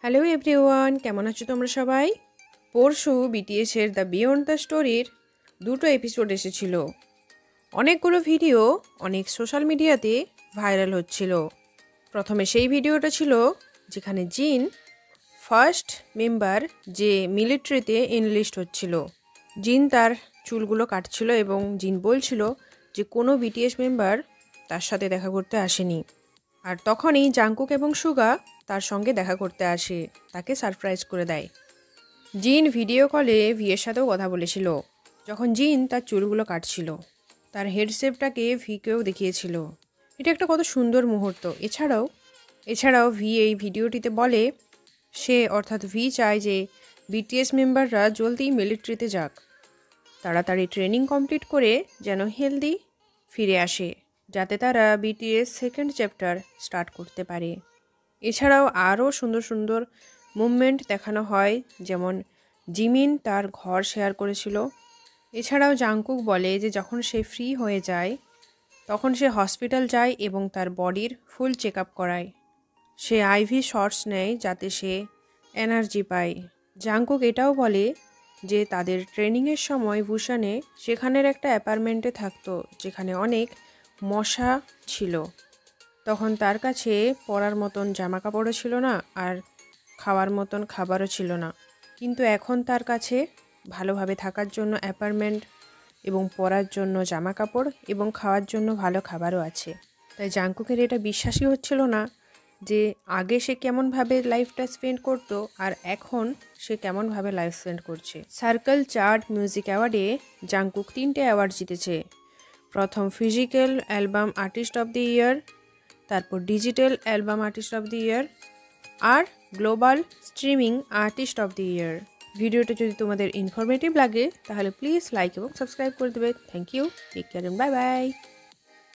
Hello everyone, কেমন আছো তোমরা সবাই? পরশু বিটিএসের দ্য বিয়ন্ড দ্য স্টোরির 2টো এপিসোড এসেছিল। অনেকগুলো ভিডিও অনেক সোশ্যাল মিডিয়াতে ভাইরাল হচ্ছিল। প্রথমে সেই ভিডিওটা ছিল যেখানে জিন ফার্স্ট মেম্বার যে মিলিটারিতে এনলিস্ট হচ্ছিল। জিন তার চুলগুলো কাটছিল এবং জিন বলছিল যে কোনো বিটিএস মেম্বার তার সাথে দেখা করতে আসেনি। আর তখনই জাংকুক এবং সুগা তার সঙ্গে দেখা করতে আসে, তাকে সারপ্রাইজ করে দেয়। জিন ভিডিও কলে ভিয়ের সাথেও কথা বলেছিল যখন জিন তার চুলগুলো কাটছিল। তার হেডশেপটাকে ভিকেও দেখিয়েছিল। এটা একটা কত সুন্দর মুহূর্ত। এছাড়াও ভি এই ভিডিওটিতে বলে সে অর্থাৎ ভি চায় যে বিটিএস মেম্বাররা জলদি মিলিটারিতে যাক, তাড়াতাড়ি ট্রেনিং কমপ্লিট করে যেন হেলদি ফিরে আসে, যাতে তারা বিটিএস সেকেন্ড চ্যাপ্টার স্টার্ট করতে পারে। এছাড়াও আরও সুন্দর সুন্দর মুভমেন্ট দেখানো হয়, যেমন জিমিন তার ঘর শেয়ার করেছিল। এছাড়াও জাংকুক বলে যে যখন সে ফ্রি হয়ে যায় তখন সে হসপিটাল যায় এবং তার বডির ফুল চেক আপ করায়। সে আইভি শটস নেয় যাতে সে এনার্জি পায়। জাংকুক এটাও বলে যে তাদের ট্রেনিংয়ের সময় বুসানে সেখানের একটা অ্যাপার্টমেন্টে থাকতো যেখানে অনেক মশা ছিল। তখন তার কাছে পরার মতন জামা কাপড়ও ছিল না আর খাওয়ার মতন খাবারও ছিল না, কিন্তু এখন তার কাছে ভালোভাবে থাকার জন্য অ্যাপার্টমেন্ট এবং পরার জন্য জামা কাপড় এবং খাওয়ার জন্য ভালো খাবারও আছে। তাই জাংকুকের এটা বিশ্বাসই হচ্ছিল না যে আগে সে কেমনভাবে লাইফটা স্পেন্ড করতো আর এখন সে কেমনভাবে লাইফ স্পেন্ড করছে। সার্কেল চার্ট মিউজিক অ্যাওয়ার্ডে জাংকুক 3টে অ্যাওয়ার্ড জিতেছে। প্রথম physical album artist of the year, তারপর digital album artist of the year আর global streaming artist of the year. ভিডিওটা যদি তোমাদের ইনফরমেটিভ লাগে তাহলে প্লিজ লাইক এবং সাবস্ক্রাইব করে দেবে। Thank you, take care and bye by.